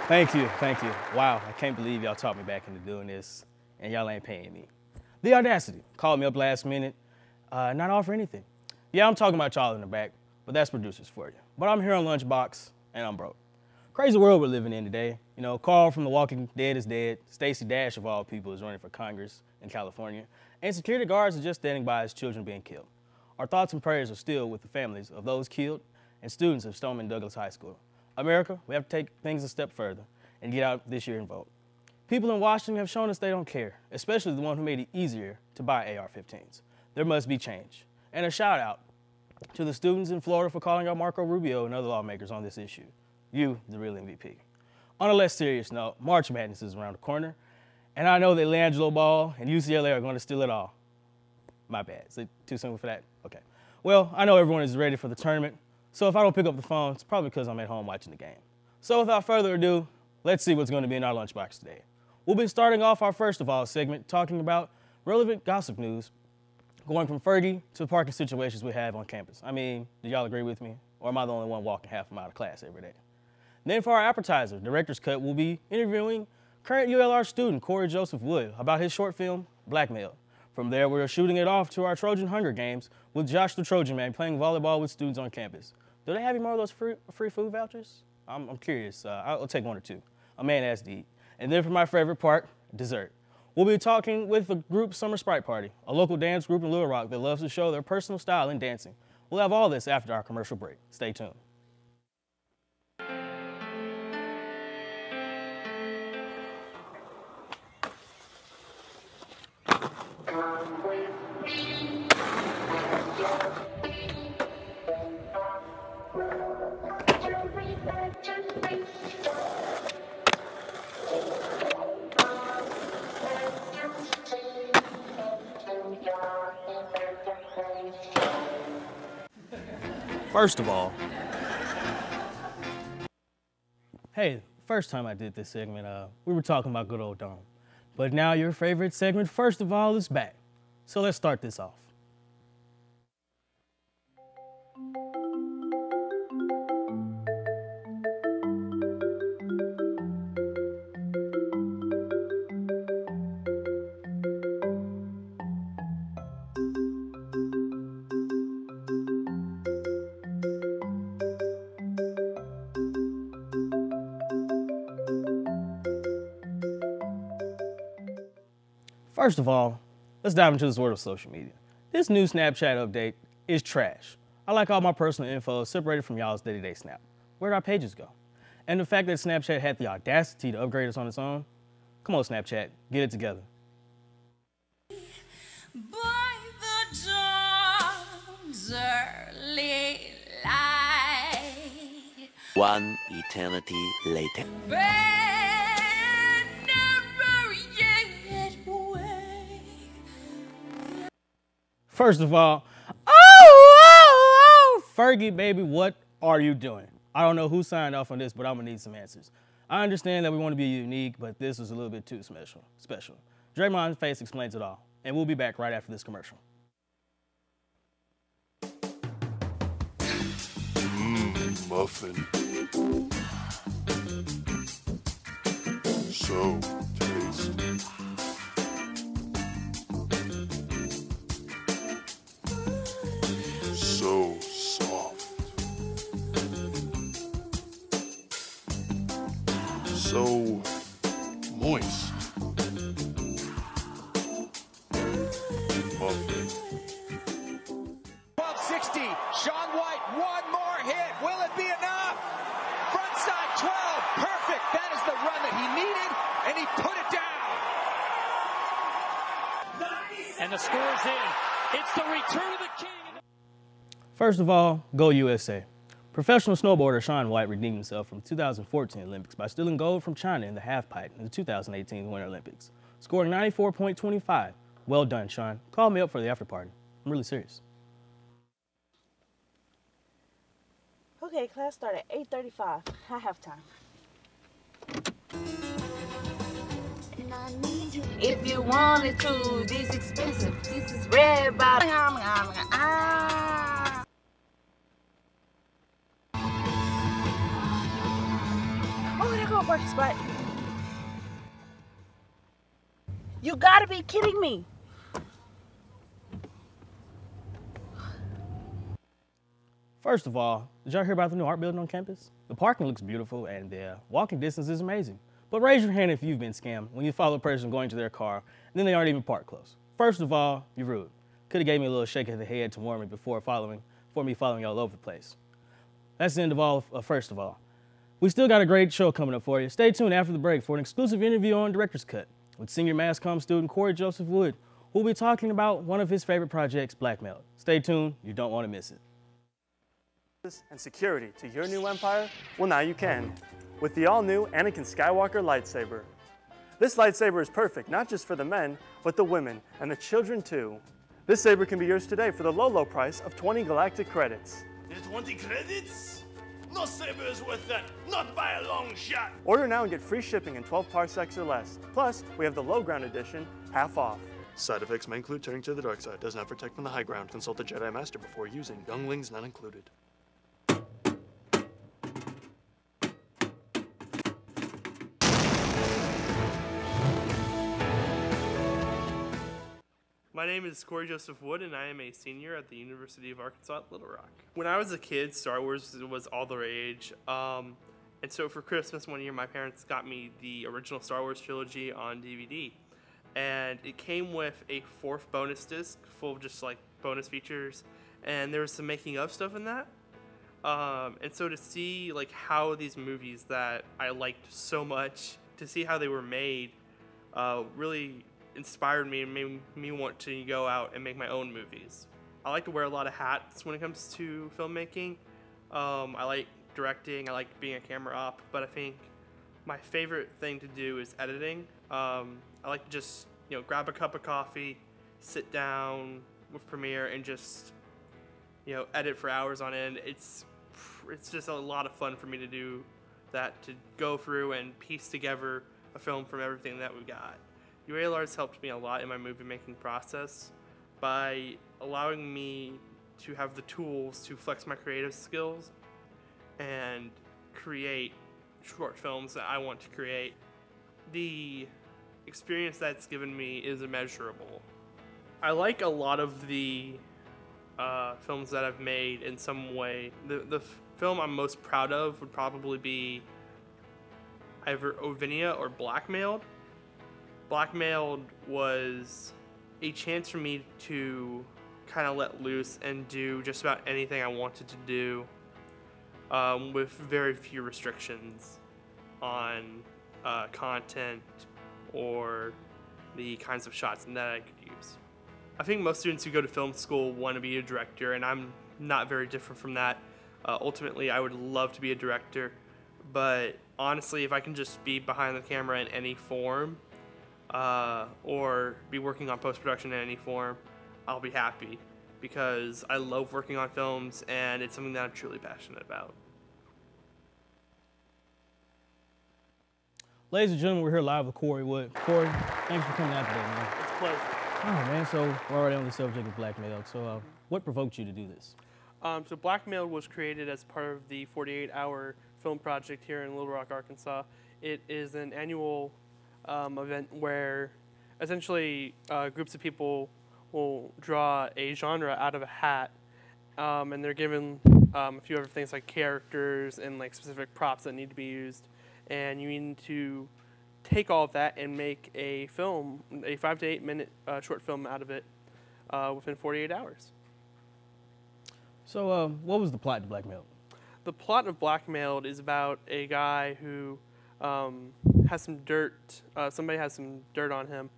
Thank you, thank you. Wow, I can't believe y'all talked me back into doing this, and y'all ain't paying me. The audacity. Called me up last minute, not offer anything. Yeah, I'm talking about y'all in the back, but that's producers for you. But I'm here on Lunchbox, and I'm broke. Crazy world we're living in today. You know, Carl from The Walking Dead is dead. Stacey Dash, of all people, is running for Congress in California. And security guards are just standing by as children being killed. Our thoughts and prayers are still with the families of those killed and students of Stoneman Douglas High School. America, we have to take things a step further and get out this year and vote. People in Washington have shown us they don't care, especially the one who made it easier to buy AR-15s. There must be change. And a shout out to the students in Florida for calling out Marco Rubio and other lawmakers on this issue. You, the real MVP. On a less serious note, March Madness is around the corner, and I know that LiAngelo Ball and UCLA are going to steal it all. My bad. Is it too simple for that? Okay. Well, I know everyone is ready for the tournament, so if I don't pick up the phone, it's probably because I'm at home watching the game. So without further ado, let's see what's going to be in our lunchbox today. We'll be starting off our First of All segment talking about relevant gossip news, going from Fergie to the parking situations we have on campus. I mean, do y'all agree with me? Or am I the only one walking half a mile to class every day? Then for our appetizer, Director's Cut, we'll be interviewing current ULR student Cory Joseph Wood about his short film, Blackmailed. From there, we're shooting it off to our Trojan Hunger Games with Josh the Trojan Man playing volleyball with students on campus. Do they have any more of those free food vouchers? I'm curious. I'll take one or two. A man has to eat. And then for my favorite part, dessert. We'll be talking with the group Summer Sprite Party, a local dance group in Little Rock that loves to show their personal style in dancing. We'll have all this after our commercial break. Stay tuned. First of all, hey, first time I did this segment, we were talking about good old Dom. But now your favorite segment, First of All, is back. So let's start this off. First of all, let's dive into this world of social media. This new Snapchat update is trash. I like all my personal info separated from y'all's day-to-day snap. Where'd our pages go? And the fact that Snapchat had the audacity to upgrade us on its own? Come on, Snapchat, get it together. By the dawn's early light, One eternity later. First of all, oh, Fergie, baby, what are you doing? I don't know who signed off on this, but I'm gonna need some answers. I understand that we want to be unique, but this was a little bit too special. Draymond's face explains it all, and we'll be back right after this commercial. Muffin. So tasty. So soft. So moist. Muffin. 1260, Sean White, one more hit. Will it be enough? Frontside 12, perfect. That is the run that he needed, and he put it down. And the score's in. It's the return of the king. First of all, go USA. Professional snowboarder Shaun White redeemed himself from the 2014 Olympics by stealing gold from China in the halfpipe in the 2018 Winter Olympics, scoring 94.25. Well done, Shaun. Call me up for the after party. I'm really serious. Okay, class started at 8:35. I have time. If you wanted to, this expensive. This is red bottom. Oh, can't work spot. You gotta be kidding me. First of all, did y'all hear about the new art building on campus? The parking looks beautiful and the walking distance is amazing. But raise your hand if you've been scammed when you follow a person going to their car and then they aren't even parked close. First of all, you're rude. Could have gave me a little shake of the head to warn me before me following you all over the place. That's the end of all, first of all. We still got a great show coming up for you. Stay tuned after the break for an exclusive interview on Director's Cut with senior mass comm student Cory Joseph Wood, who will be talking about one of his favorite projects, Blackmailed. Stay tuned, you don't want to miss it. And security to your new empire? Well, now you can, with the all-new Anakin Skywalker lightsaber. This lightsaber is perfect not just for the men, but the women and the children too. This saber can be yours today for the low price of 20 galactic credits. 20 credits? No saber is worth that, not by a long shot. Order now and get free shipping in 12 parsecs or less. Plus, we have the low ground edition, half off. Side effects may include turning to the dark side. Does not protect from the high ground. Consult the Jedi Master before using. Younglings not included. My name is Cory Joseph Wood, and I am a senior at the University of Arkansas at Little Rock. When I was a kid, Star Wars was all the rage. And so for Christmas one year, my parents got me the original Star Wars trilogy on DVD. And it came with a 4th bonus disc full of just like bonus features. And there was some making of stuff in that. And so to see like how these movies that I liked so much, to see how they were made, really inspired me and made me want to go out and make my own movies. I like to wear a lot of hats when it comes to filmmaking. I like directing, I like being a camera op, but I think my favorite thing to do is editing. I like to just, grab a cup of coffee, sit down with Premiere and just, edit for hours on end. It's just a lot of fun for me to do that, to go through and piece together a film from everything that we got. UAL Arts helped me a lot in my movie making process by allowing me to have the tools to flex my creative skills and create short films that I want to create. The experience that's given me is immeasurable. I like a lot of the films that I've made in some way. The film I'm most proud of would probably be either Ovinia or Blackmailed. Blackmailed was a chance for me to kind of let loose and do just about anything I wanted to do with very few restrictions on content or the kinds of shots that I could use. I think most students who go to film school want to be a director, and I'm not very different from that. Ultimately, I would love to be a director, but honestly, if I can just be behind the camera in any form, or be working on post-production in any form, I'll be happy, because I love working on films and it's something that I'm truly passionate about. Ladies and gentlemen, we're here live with Cory Wood. Cory, thanks for coming out today, man. It's a pleasure. Oh man, so we're already on the subject of Blackmailed. So what provoked you to do this? So Blackmailed was created as part of the 48-hour film project here in Little Rock, Arkansas. It is an annual event where essentially groups of people will draw a genre out of a hat, and they're given a few other things like characters and like specific props that need to be used, and you need to take all of that and make a film, a 5 to 8 minute short film out of it within 48 hours. So what was the plot to Blackmailed? The plot of Blackmailed is about a guy who has some dirt, somebody has some dirt on him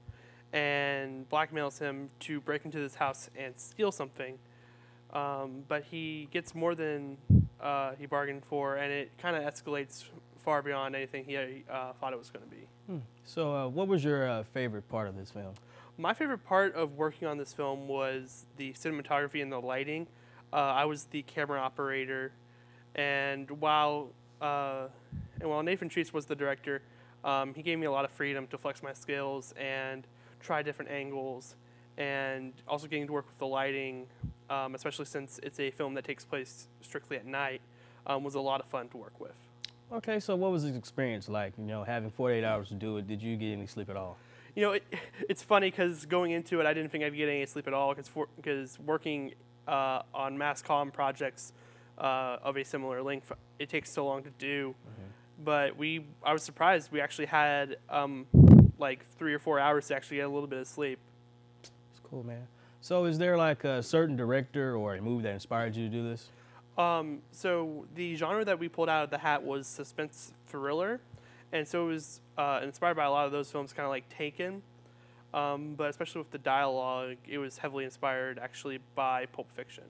and blackmails him to break into this house and steal something. But he gets more than he bargained for, and it kind of escalates far beyond anything he thought it was going to be. So what was your favorite part of this film? My favorite part of working on this film was the cinematography and the lighting. I was the camera operator, and while Nathan Treese was the director, he gave me a lot of freedom to flex my skills and try different angles, and also getting to work with the lighting, especially since it's a film that takes place strictly at night, was a lot of fun to work with. Okay, so what was this experience like? You know, having 48 hours to do it. Did you get any sleep at all? You know, it's funny because going into it, I didn't think I'd get any sleep at all because working on mass comm projects of a similar length, it takes so long to do. But I was surprised. We actually had like 3 or 4 hours to actually get a little bit of sleep. It's cool, man. So is there like a certain director or a movie that inspired you to do this? So the genre that we pulled out of the hat was suspense thriller. And so it was inspired by a lot of those films, kind of like Taken. But especially with the dialogue, it was heavily inspired actually by Pulp Fiction.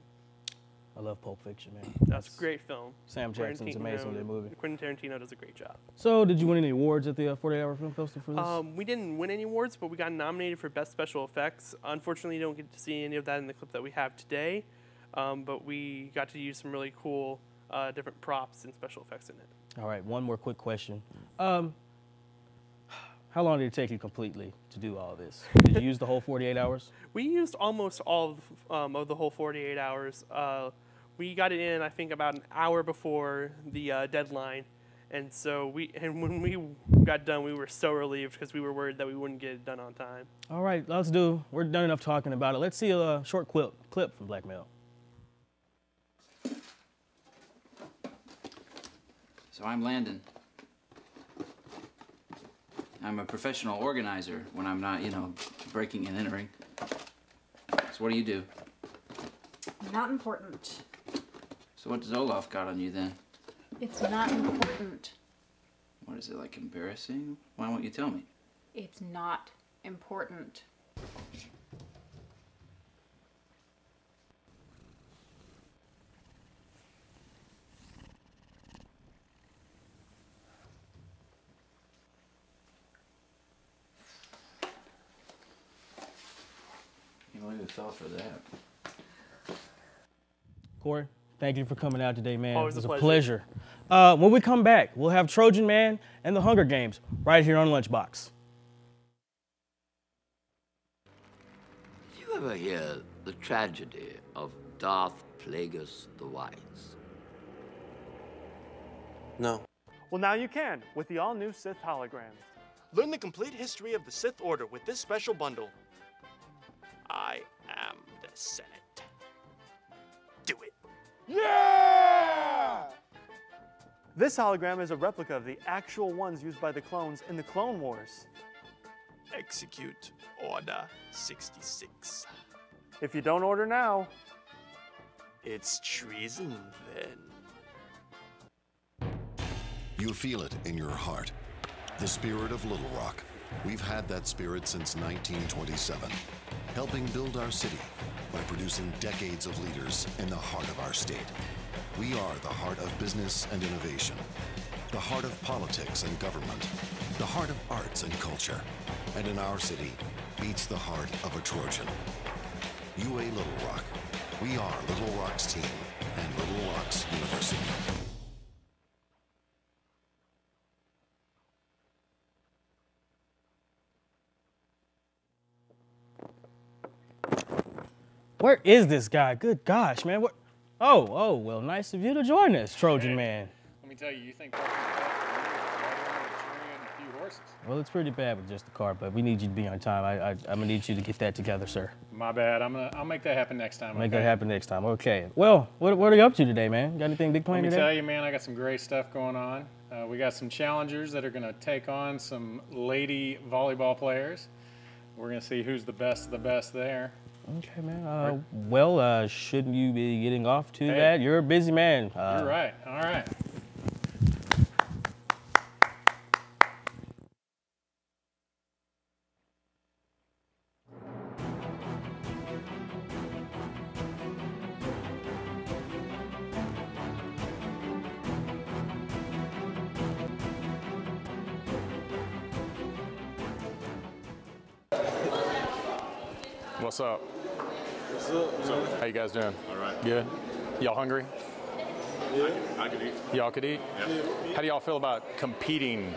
I love Pulp Fiction, man. That's a great film. Sam Jackson's amazing in that movie. Quentin Tarantino does a great job. So did you win any awards at the 48-Hour Film Festival for this? We didn't win any awards, but we got nominated for Best Special Effects. Unfortunately, you don't get to see any of that in the clip that we have today. But we got to use some really cool different props and special effects in it. All right, one more quick question. How long did it take you completely to do all this? Did you use the whole 48 hours? We used almost all of the whole 48 hours. We got it in, I think, about an hour before the deadline. And so when we got done, we were so relieved because we were worried that we wouldn't get it done on time. All right, we're done enough talking about it. Let's see a short clip from Blackmailed. So I'm Landon. I'm a professional organizer when I'm not, breaking and entering. So what do you do? Not important. So what does Olaf got on you then? It's not important. What is it, like embarrassing? Why won't you tell me? It's not important. Fell for that. Cory, thank you for coming out today, man. Always it was a a pleasure. When we come back, we'll have Trojan Man and the Hunger Games right here on Lunchbox. Did you ever hear the tragedy of Darth Plagueis the Wise? No. Well, now you can with the all-new Sith holograms. Learn the complete history of the Sith Order with this special bundle. I am the Senate. Do it. Yeah! This hologram is a replica of the actual ones used by the clones in the Clone Wars. Execute Order 66. If you don't order now, it's treason then. You feel it in your heart. The spirit of Little Rock. We've had that spirit since 1927. Helping build our city by producing decades of leaders in the heart of our state. We are the heart of business and innovation, the heart of politics and government, the heart of arts and culture, and in our city beats the heart of a Trojan. UA Little Rock. We are Little Rock's team and Little Rock's University. Where is this guy? Good gosh, man. What? Oh, well, nice of you to join us, Trojan Man. Let me tell you, you think parking a tree and a few horses. Well, it's pretty bad with just the car, but we need you to be on time. I'm gonna need you to get that together, sir. My bad. I'll make that happen next time. Make that happen next time. Okay. Well, what are you up to today, man? Got anything big planned Let me today? tell you, man, I got some great stuff going on. We got some challengers that are gonna take on some lady volleyball players. We're gonna see who's the best of the best there. Okay, man. Shouldn't you be getting off to that? You're a busy man. You're right. All right. What's up? What's up? How you guys doing? All right. Good? Y'all hungry? Yeah. I could eat. Y'all could eat? Yeah. How do y'all feel about competing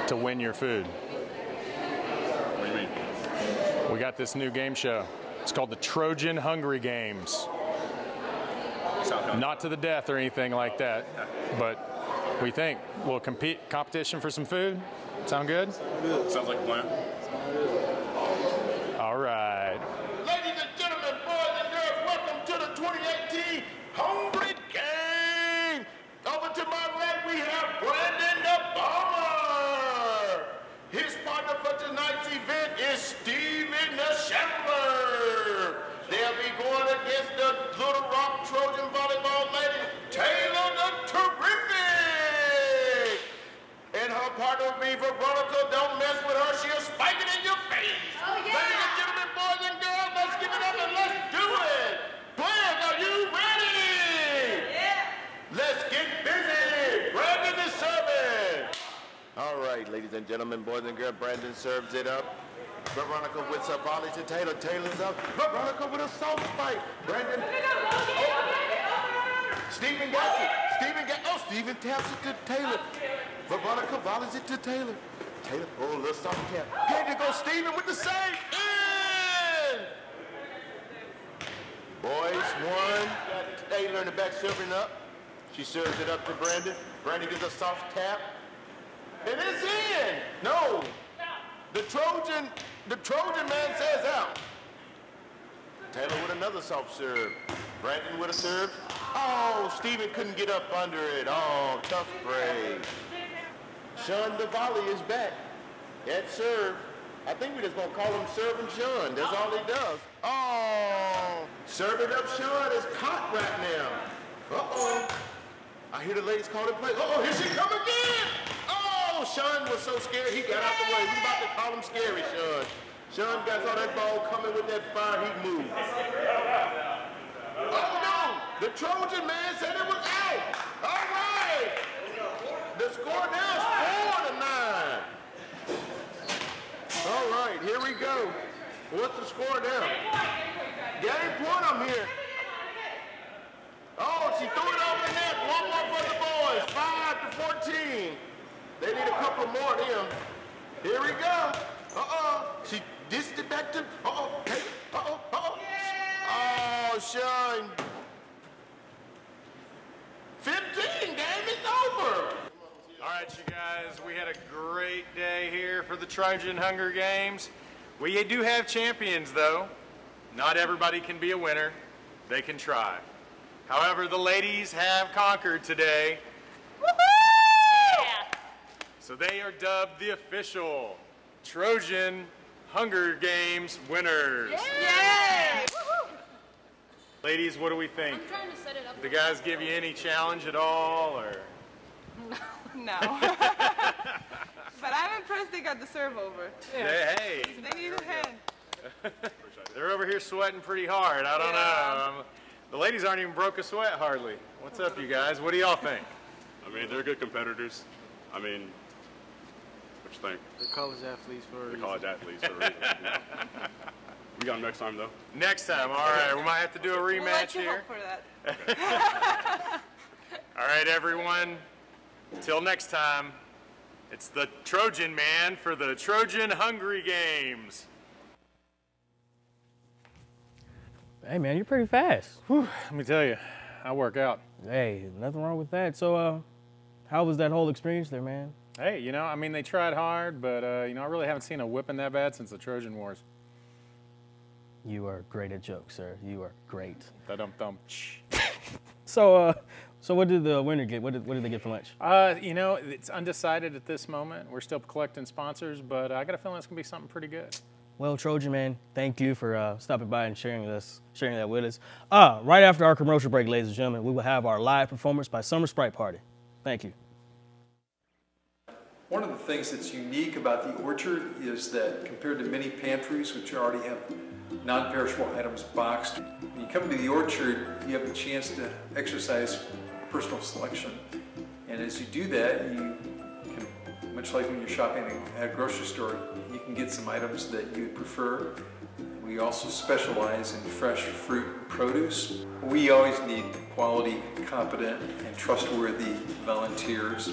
to win your food? What do you mean? We got this new game show. It's called the Trojan Hungry Games. Not to the death or anything like that, but What do you think? A little competition for some food? Sound good? Sounds like a plan. All right. Ladies and gentlemen, boys and girls, welcome to the 2018 Hungry Game. Over to my right, we have Brandon the Bomber. His partner for tonight's event is Steven the Shambler. They'll be going against the Little Rock Trojan volleyball lady, Taylor the Terrific. And her partner will be Veronica. Don't mess with her, she'll spike it in your face. Oh, yeah. Ladies and gentlemen, boys and girls, let's give it up and let's do it. Players, are you ready? Yeah. Let's get busy. Brandon is serving. All right, ladies and gentlemen, boys and girls, Brandon serves it up. Veronica with a volley to Taylor. Taylor's up. Veronica with a soft spike. Brandon. Stephen got it. Stephen taps it to Taylor. Veronica volleys it to Taylor. Taylor, oh, a little soft tap. Here to go Stephen with the save. In! Boys, one. Got Taylor in the back serving up. She serves it up to Brandon. Brandon gets a soft tap. And it's in. No. The Trojan man says out. Taylor with another soft serve. Brandon with a serve. Oh, Stephen couldn't get up under it. Oh, tough break. Sean the volley is back. At serve. I think we're just going to call him Serving Sean. That's all he does. Oh, serve it up Sean is caught right now. Uh-oh. I hear the ladies calling play. Uh-oh, here she come again. Oh, Sean was so scared he got out the way. We about to call him Scary Sean. Sean got all that ball coming with that fire, he moved. Oh no, the Trojan man said it was out. All right. The score now is 4-9. All right, here we go. What's the score now? Game point, I'm here. Oh, she threw it over the net. One more for the boys, 5-14. They need a couple more of them. Here we go. Uh-oh. She dished it back to, hey, oh, Sean. 15, game is over. All right, you guys, we had a great day here for the Trojan Hunger Games. We do have champions, though. Not everybody can be a winner. They can try. However, the ladies have conquered today. Woohoo! Yeah. So they are dubbed the official Trojan Hunger Games winners. Yay! Ladies, what do we think? I'm trying to set it up. Did the guys give you any challenge at all, or? No. But I'm impressed they got the serve over. Yeah. Hey. They need a hand. They're over here sweating pretty hard. I don't know. The ladies aren't even broke a sweat hardly. What's up, you guys? What do y'all think? I mean, they're good competitors. I mean, what you think? They're college athletes for a reason. They're college athletes for a reason. Yeah. We got them next time, though. Next time, all right. We might have to do a rematch We'll let you here. hope for that. All right, everyone. Until next time, it's the Trojan man for the Trojan Hungry Games. Hey, man, you're pretty fast. Whew, let me tell you, I work out. Hey, nothing wrong with that. So, how was that whole experience there, man? Hey, you know, I mean, they tried hard, but, you know, I really haven't seen a whipping that bad since the Trojan Wars. You are great at jokes, sir. You are great. Da-dum-dum. So what did the winner get? What did they get for lunch? You know, it's undecided at this moment. We're still collecting sponsors, but I got a feeling it's going to be something pretty good. Well, Trojan man, thank you for stopping by and sharing that with us. Right after our commercial break, ladies and gentlemen, we will have our live performance by Summer Sprite Party. Thank you. One of the things that's unique about the Orchard is that compared to many pantries, which already have non-perishable items boxed, when you come to the Orchard, you have the chance to exercise personal selection. And as you do that, you can, much like when you're shopping at a grocery store, you can get some items that you would prefer. We also specialize in fresh fruit and produce. We always need quality, competent, and trustworthy volunteers.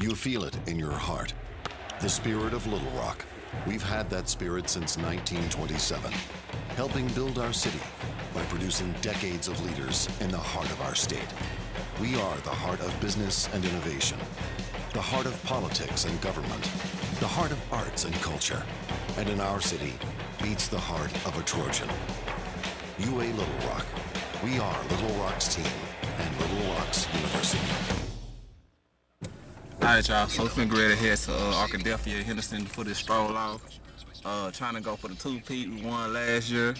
You feel it in your heart. The spirit of Little Rock. We've had that spirit since 1927, helping build our city by producing decades of leaders in the heart of our state. We are the heart of business and innovation, the heart of politics and government, the heart of arts and culture, and in our city beats the heart of a Trojan. UA Little Rock. We are Little Rock's team and Little Rock's University. Alright, y'all, so we finna get ready to head to Arkadelphia, Henderson for this stroll off. Trying to go for the two-peat. We won last year.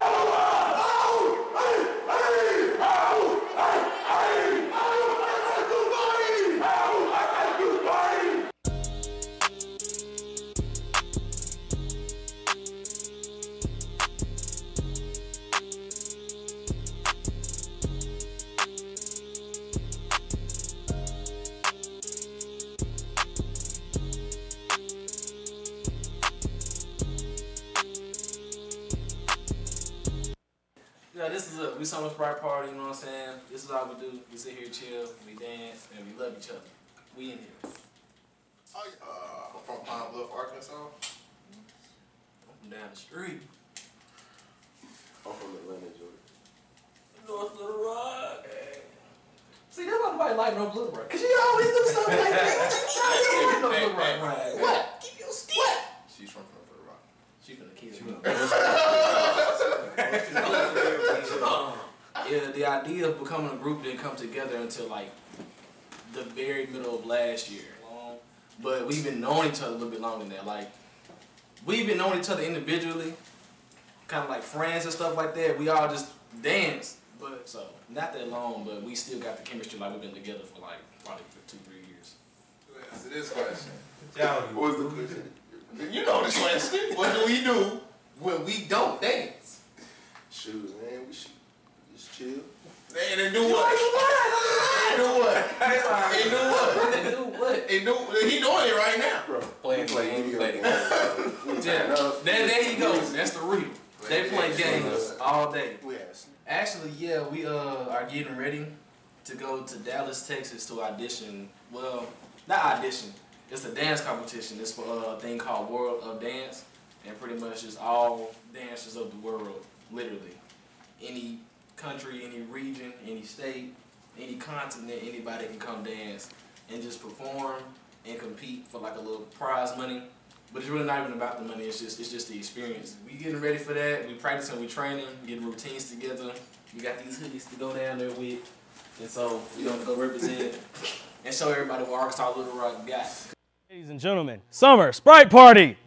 Yeah, this is we summer Sprite party, you know what I'm saying? This is all we do. We sit here, chill, we dance, and we love each other. We in here. From Pine Bluff, Arkansas? I'm from down the street. I'm from Atlanta, Georgia. North Little Rock. See, that's why nobody like North Little Rock. Cause you always do something like that. North Little Rock, right? What? Keep your stick. What? She's from North Little Rock. She finna kill me. Yeah, the idea of becoming a group didn't come together until like the very middle of last year. But we've been knowing each other a little bit longer than that. Like, we've been knowing each other individually, kind of like friends and stuff like that. We all just dance, but so not that long, but we still got the chemistry like we've been together for like probably 2-3 years. Answer this question. What's the question? You know the question. What do we do when we don't dance? Shoot, man, we should just chill. And then do what? And do what? And do what? And do what? And do he doing it right now, bro. Playing games. There you go. That's the real. They play games all day. Actually, yeah, we are getting ready to go to Dallas, Texas to audition. Well, not audition. It's a dance competition. It's for a thing called World of Dance, and pretty much just all dancers of the world, literally. Any country, any region, any state, any continent, anybody can come dance and just perform and compete for like a little prize money. But it's really not even about the money, it's just the experience. We getting ready for that, we practicing, we training, getting routines together. We got these hoodies to go down there with. And so we're gonna go represent and show everybody what Arkansas Little Rock got. Ladies and gentlemen, Summer Sprite Party!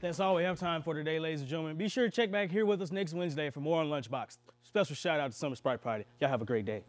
That's all we have time for today, ladies and gentlemen. Be sure to check back here with us next Wednesday for more on Lunchbox. Special shout out to Summer Sprite Party. Y'all have a great day.